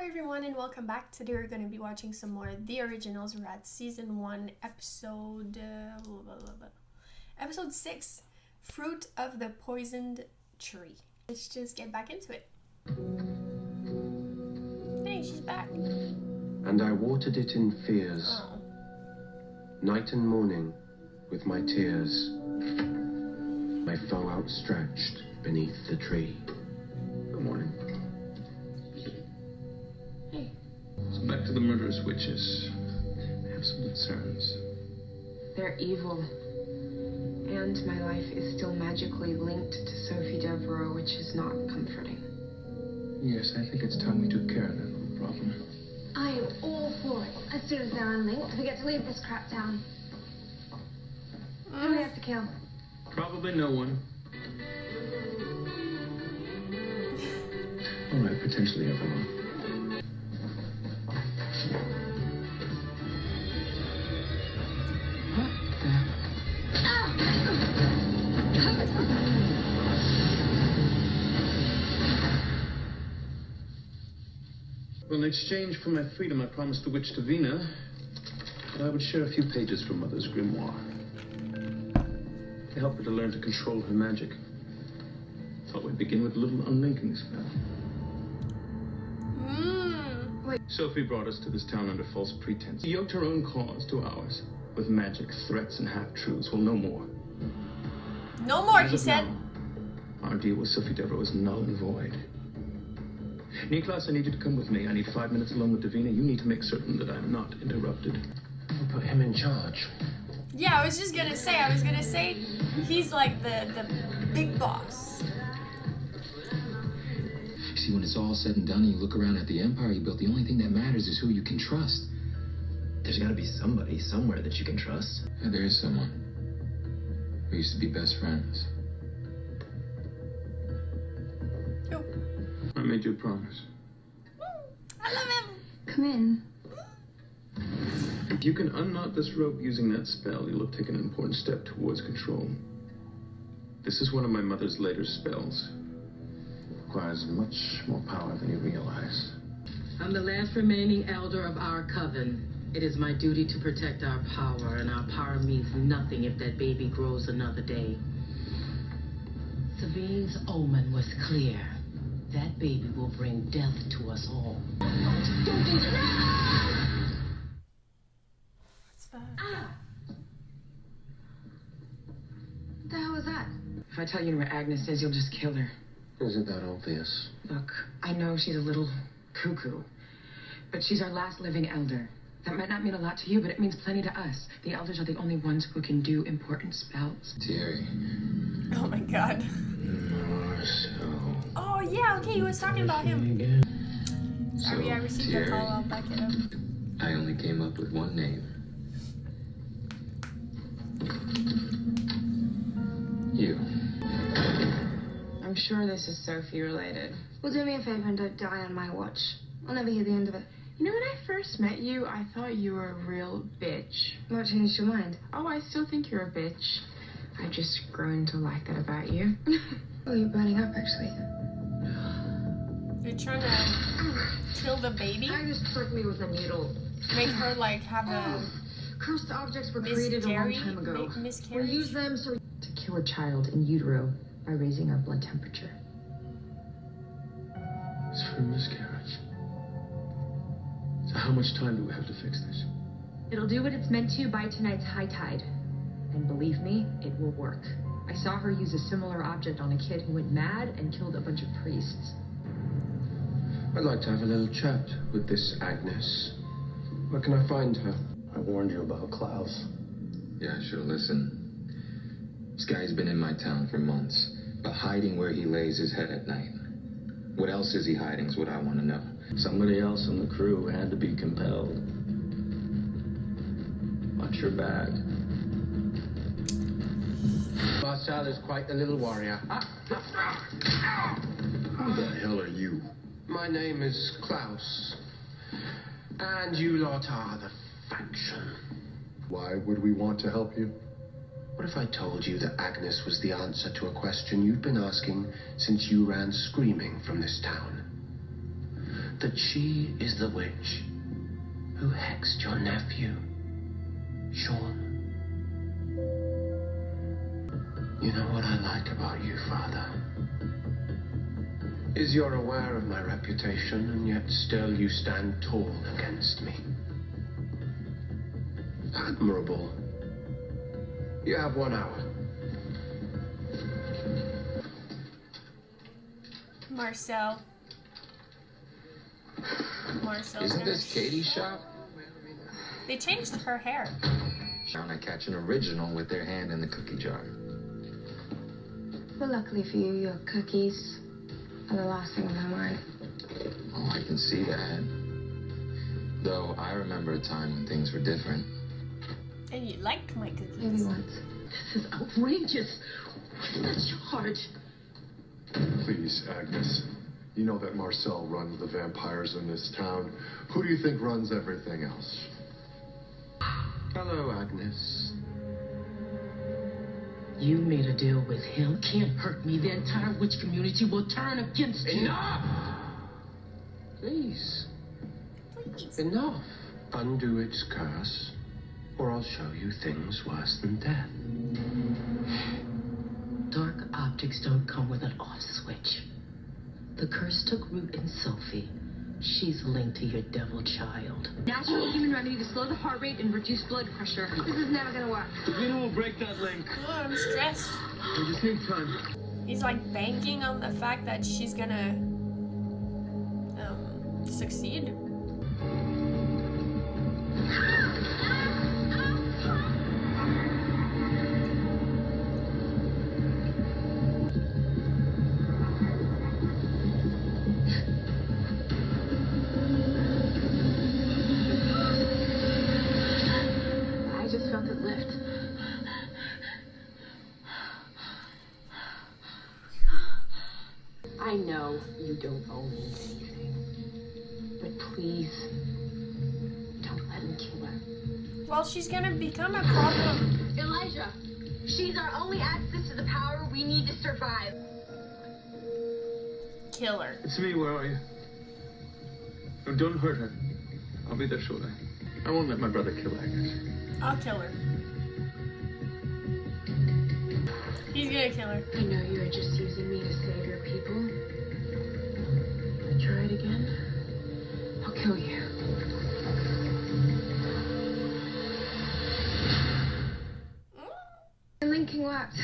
Hello everyone and welcome back. Today we're going to be watching some more of The Originals. We're at season 1 episode 6, Fruit of the Poisoned Tree. Let's just get back into it. Hey, she's back. And I watered it in fears, night and morning with my tears, my foe outstretched beneath the tree. Good morning. Hey. So back to the murderous witches. I have some concerns. They're evil. And my life is still magically linked to Sophie Devereaux, which is not comforting. Yes, I think it's time we took care of that little problem. I am all for it. As soon as they're unlinked, we get to leave this crap town. Who do we have to kill? Probably no one. All right, potentially everyone. Well, in exchange for my freedom, I promised the witch Davina that I would share a few pages from Mother's grimoire to help her to learn to control her magic. Thought we'd begin with a little unlinking spell. Wait. Sophie brought us to this town under false pretense. She yoked her own cause to ours with magic, threats, and half-truths. Well, no more. No more, As he of said. now, our deal with Sophie Devereaux is null and void. Niklas, I need you to come with me. I need 5 minutes alone with Davina. You need to make certain that I'm not interrupted. We'll put him in charge. Yeah, I was gonna say he's like the big boss. See, when it's all said and done and you look around at the empire you built, the only thing that matters is who you can trust. There's gotta be somebody somewhere that you can trust. Yeah, there is someone. We used to be best friends. Oh, I made you a promise. I love him. Come in. If you can unknot this rope using that spell, you'll have taken an important step towards control. This is one of my mother's later spells. It requires much more power than you realize. I'm the last remaining elder of our coven. It is my duty to protect our power, and our power means nothing if that baby grows another day. Savine's omen was clear. That baby will bring death to us all. Don't do that! What's that? What the hell was that? If I tell you where Agnes is, you'll just kill her. Isn't that obvious? Look, I know she's a little cuckoo, but she's our last living elder. That might not mean a lot to you, but it means plenty to us. The elders are the only ones who can do important spells. Thierry. Oh my god. Marcel. Oh yeah, okay, he was talking about him. Sorry, I received the Thierry, call. I'll back it up. I only came up with one name. You. I'm sure this is Sophie related. Well, do me a favor and don't die on my watch. I'll never hear the end of it. You know, when I first met you, I thought you were a real bitch. What changed your mind? Oh, I still think you're a bitch. I've just grown to like that about you. Oh, you're burning up, actually. You're trying to kill the baby? Agnes pricked me with a needle. Make her like have a Cursed objects were created a long time ago. We miscarriage? use them so To kill a child in utero by raising our blood temperature. It's for a miscarriage. So how much time do we have to fix this? It'll do what it's meant to by tonight's high tide. And believe me, it will work. I saw her use a similar object on a kid who went mad and killed a bunch of priests. I'd like to have a little chat with this Agnes. Where can I find her? I warned you about Klaus. Yeah, I should've listened. This guy's been in my town for months, but hiding where he lays his head at night. What else is he hiding is what I want to know. Somebody else in the crew had to be compelled. Watch your back. Marcel is quite the little warrior. Who the hell are you? My name is Klaus. And you lot are the faction. Why would we want to help you? What if I told you that Agnes was the answer to a question you've been asking since you ran screaming from this town? that she is the witch who hexed your nephew, Sean. You know what I like about you, Father? Is you're aware of my reputation, and yet still you stand tall against me. Admirable. You have 1 hour. Marcel. Marcel's Isn't this Katie's shop? They changed her hair. Trying to catch an original with their hand in the cookie jar. Well, luckily for you, your cookies are the last thing on my mind. Oh, I can see that. Though I remember a time when things were different. And you liked my Maybe cookies. once. This is outrageous. What's the charge? Please, Agnes. You know that Marcel runs the vampires in this town. Who do you think runs everything else? Hello, Agnes. You made a deal with him. Can't hurt me. The entire witch community will turn against you. Enough! Please. Please. Enough. Undo its curse, or I'll show you things worse than death. Dark optics don't come with an off switch. The curse took root in Sophie. She's linked to your devil child. Natural human remedy to slow the heart rate and reduce blood pressure. This is never gonna work. Davina will break that link. Oh, I'm stressed. We just need time. He's like banking on the fact that she's gonna succeed. I just felt it lift. I know you don't owe me anything. But please, don't let him kill her. Well, she's gonna become a problem. Elijah, she's our only access to the power we need to survive. Killer. It's me, where are you? No, don't hurt her. I'll be there shortly. I won't let my brother kill Agnes. I'll kill her. He's gonna kill her. I know you're just using me to save your people. Try it again. I'll kill you. Linking worked.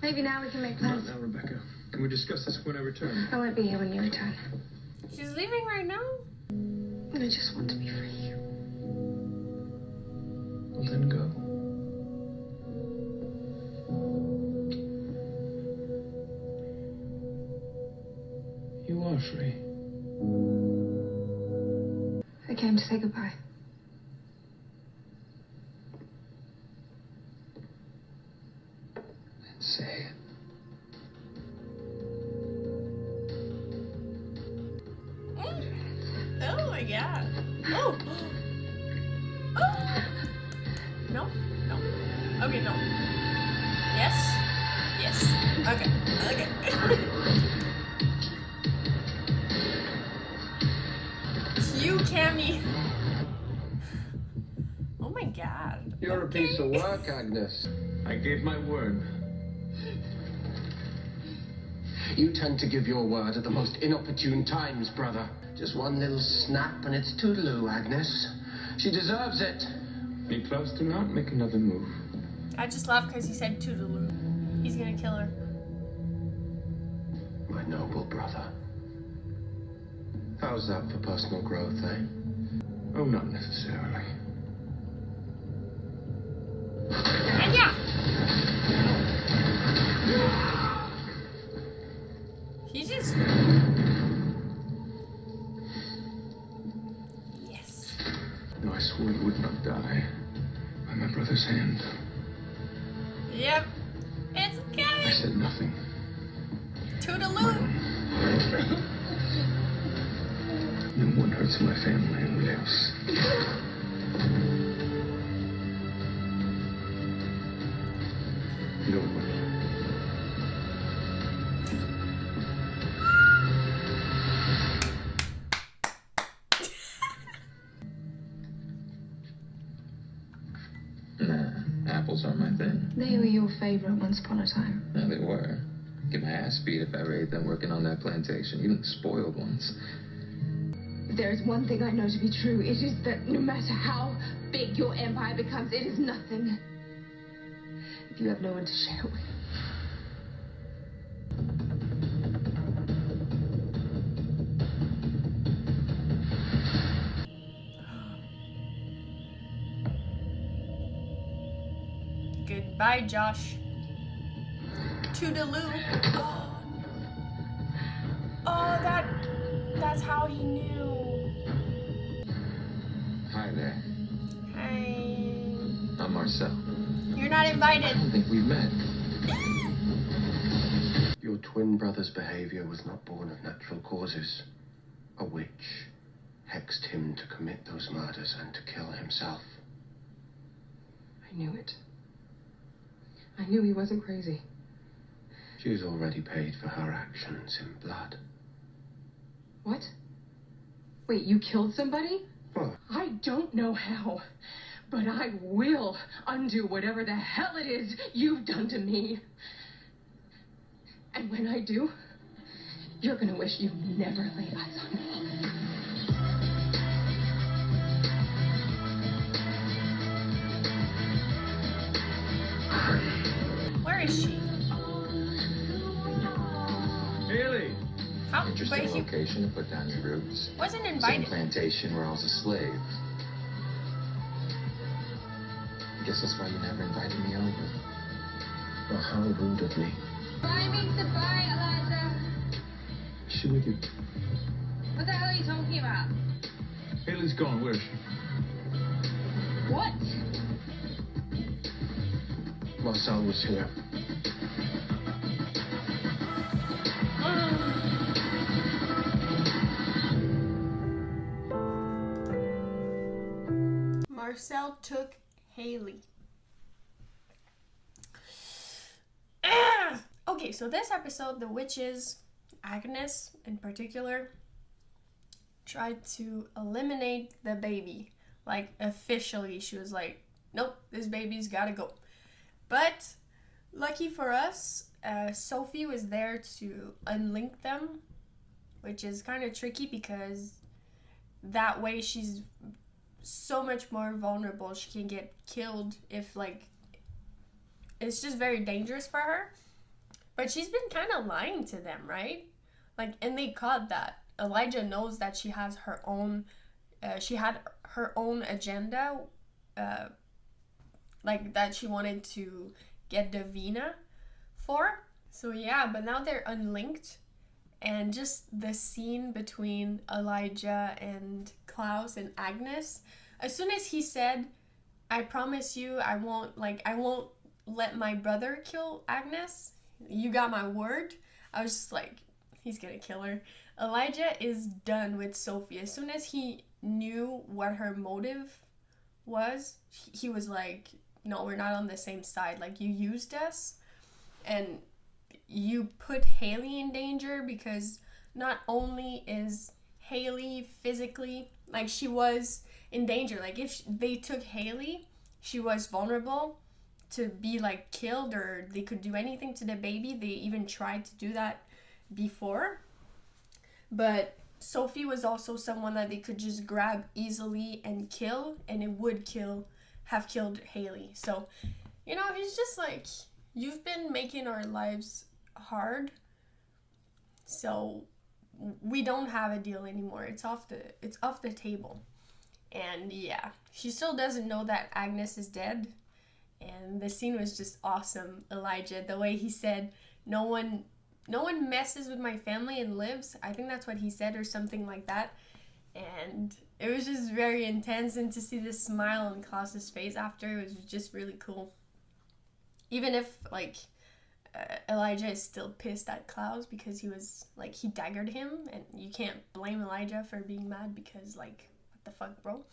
Maybe now we can make Not plans. now, Rebecca. Can we discuss this when I return? I won't be here when you return. She's leaving right now? I just want to be free. Well, then go. You are free. I came to say goodbye. Then say it. Oh my god. Oh. Oh. No. No. Okay, no. Yes. Yes. Okay. Okay. You, Cammy. Oh my god. You're a piece of work, Agnes. I gave my word. You tend to give your word at the most inopportune times, brother. Just one little snap and it's toodaloo, Agnes. She deserves it. Be close to not make another move. I just laughed because he said toodaloo. He's gonna kill her. My noble brother. How's that for personal growth, eh? Oh, not necessarily. And yeah. He just. Yes. No, I swore you would not die by my brother's hand. Yep. It's I coming. said nothing. Toodaloo. No one hurts my family and lives. No one. apples aren't my thing. They were your favorite once upon a time. Yeah, they were. Get my ass beat if I ever ate them working on that plantation, even the spoiled ones. There is one thing I know to be true. It is that no matter how big your empire becomes, it is nothing if you have no one to share it with. Goodbye, Josh. Toodaloo. Oh, that's how he knew. Hi there. Hi. I'm Marcel. You're not I invited. don't think we've met. Your twin brother's behavior was not born of natural causes. A witch hexed him to commit those murders and to kill himself. I knew it. I knew he wasn't crazy. She's already paid for her actions in blood. What? Wait, you killed somebody? What? I don't know how, but I will undo whatever the hell it is you've done to me. And when I do, you're gonna wish you never laid eyes on me. Where is she? Hayley! How? Interesting But he location to put down your roots. wasn't Same invited. plantation where I was a slave. Guess that's why you never invited me over. Well, how rude of me. Buy means to buy, Eliza. Is she with you? What the hell are you talking about? Hayley's gone. Where is she? What? Marcel was here. Marcel took Hayley. Okay, so this episode, the witches, Agnes in particular, tried to eliminate the baby. Like, officially, she was like, nope, this baby's gotta go. But, lucky for us, Sophie was there to unlink them, which is kind of tricky because that way she's so much more vulnerable. She can get killed if, like, it's just very dangerous for her. But she's been kind of lying to them, right? Like, and they caught that. Elijah knows that she has her own, she had her own agenda, like that she wanted to get Davina for. So yeah, but now they're unlinked. And just the scene between Elijah and Klaus and Agnes, as soon as he said, I promise you I won't let my brother kill Agnes, you got my word, I was just like, he's gonna kill her. Elijah is done with Sophie. As soon as he knew what her motive was, he was like, no, we're not on the same side. Like, you used us and you put Hayley in danger, because not only is Hayley physically, like, she was in danger. Like, if they took Hayley, she was vulnerable to be, like, killed, or they could do anything to the baby. They even tried to do that before. But Sophie was also someone that they could just grab easily and kill, and it would have killed Hayley. So, you know, he's just like, you've been making our lives hard, so we don't have a deal anymore. It's off the table. And yeah, she still doesn't know that Agnes is dead. And the scene was just awesome. Elijah, the way he said, no one messes with my family and lives. I think that's what he said, or something like that. And it was just very intense, and to see the smile on Klaus's face after, it was just really cool. Even if, like, Elijah is still pissed at Klaus because he was, like, he daggered him, and you can't blame Elijah for being mad because, like, what the fuck, bro?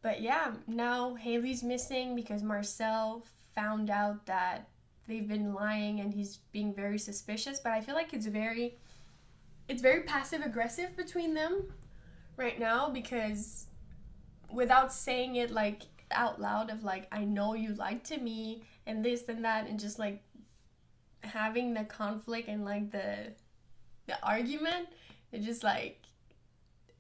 But yeah, now Hayley's missing because Marcel found out that they've been lying, and he's being very suspicious. But I feel like it's very passive aggressive between them right now, because without saying it, like, out loud of like, I know you lied to me and this and that, and just like having the conflict and like the argument, and just like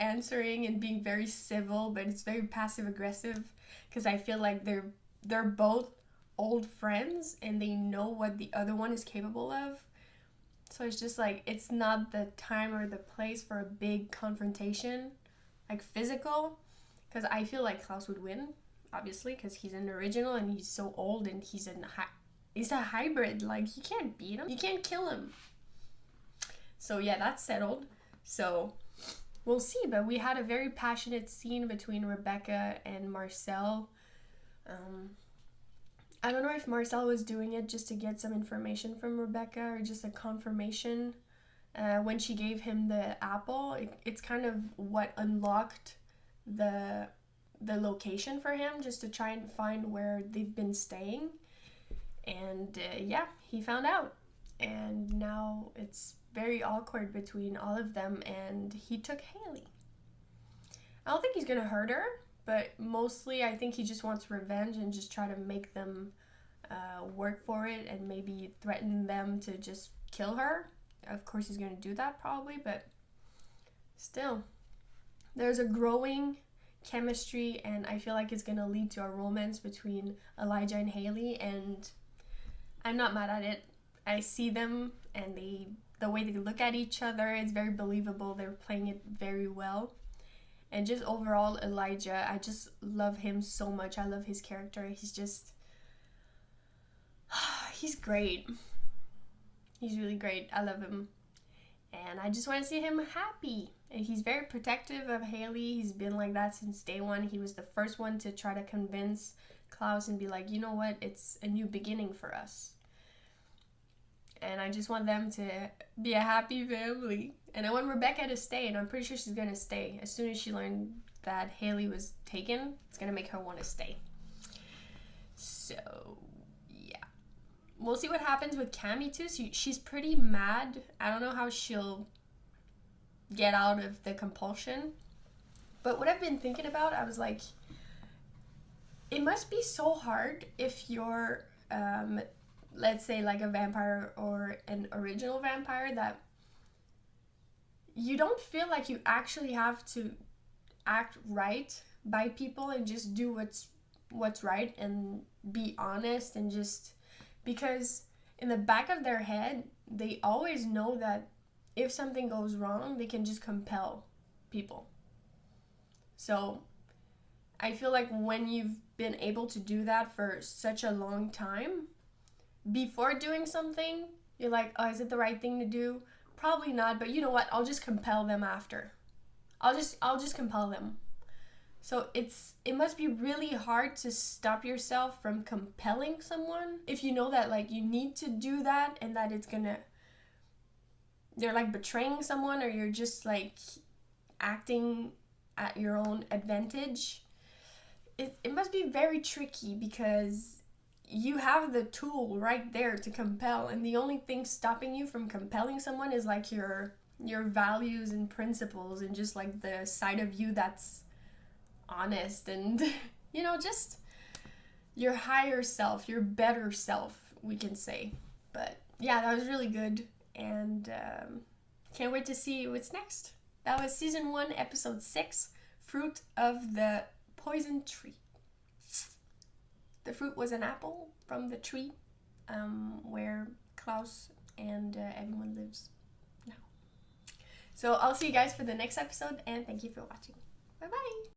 answering and being very civil, but it's very passive aggressive, because I feel like they're both old friends and they know what the other one is capable of. So it's just like, it's not the time or the place for a big confrontation, like physical, because I feel like Klaus would win, obviously, because he's an original and he's so old, and he's a hybrid. Like, you can't beat him, you can't kill him. So yeah, that's settled. So we'll see, but we had a very passionate scene between Rebecca and Marcel. I don't know if Marcel was doing it just to get some information from Rebecca or just a confirmation. When she gave him the apple, it's kind of what unlocked the location for him, just to try and find where they've been staying. And yeah, he found out. And now it's very awkward between all of them, and he took Hayley. I don't think he's gonna hurt her, but mostly I think he just wants revenge and just try to make them work for it, and maybe threaten them to just kill her. Of course he's gonna do that probably, but still, there's a growing chemistry, and I feel like it's gonna lead to a romance between Elijah and Hayley, and I'm not mad at it. I see them, and the way they look at each other, it's very believable. They're playing it very well. And just overall, Elijah, I just love him so much. I love his character. He's just, he's great. He's really great. I love him. And I just want to see him happy. And he's very protective of Hayley. He's been like that since day one. He was the first one to try to convince Klaus and be like, you know what, it's a new beginning for us. And I just want them to be a happy family. And I want Rebecca to stay, and I'm pretty sure she's going to stay. As soon as she learned that Hayley was taken, it's going to make her want to stay. So, yeah. We'll see what happens with Cammy, too. She's pretty mad. I don't know how she'll get out of the compulsion. But what I've been thinking about, I was like, it must be so hard if you're, let's say, like a vampire or an original vampire, that you don't feel like you actually have to act right by people and just do what's right and be honest, and just because in the back of their head they always know that if something goes wrong, they can just compel people. So I feel like when you've been able to do that for such a long time, before doing something, you're like, oh, is it the right thing to do? Probably not, but you know what? I'll just compel them after. I'll just compel them. So it must be really hard to stop yourself from compelling someone if you know that like you need to do that, and that you're like betraying someone, or you're just like acting at your own advantage. It must be very tricky, because you have the tool right there to compel, and the only thing stopping you from compelling someone is like your values and principles, and just like the side of you that's honest, and you know, just your higher self, your better self, we can say. But yeah, that was really good, and can't wait to see what's next. That was season 1, episode 6, Fruit of the Poison Tree. The fruit was an apple from the tree where Klaus and everyone lives now. So I'll see you guys for the next episode, and thank you for watching. Bye bye.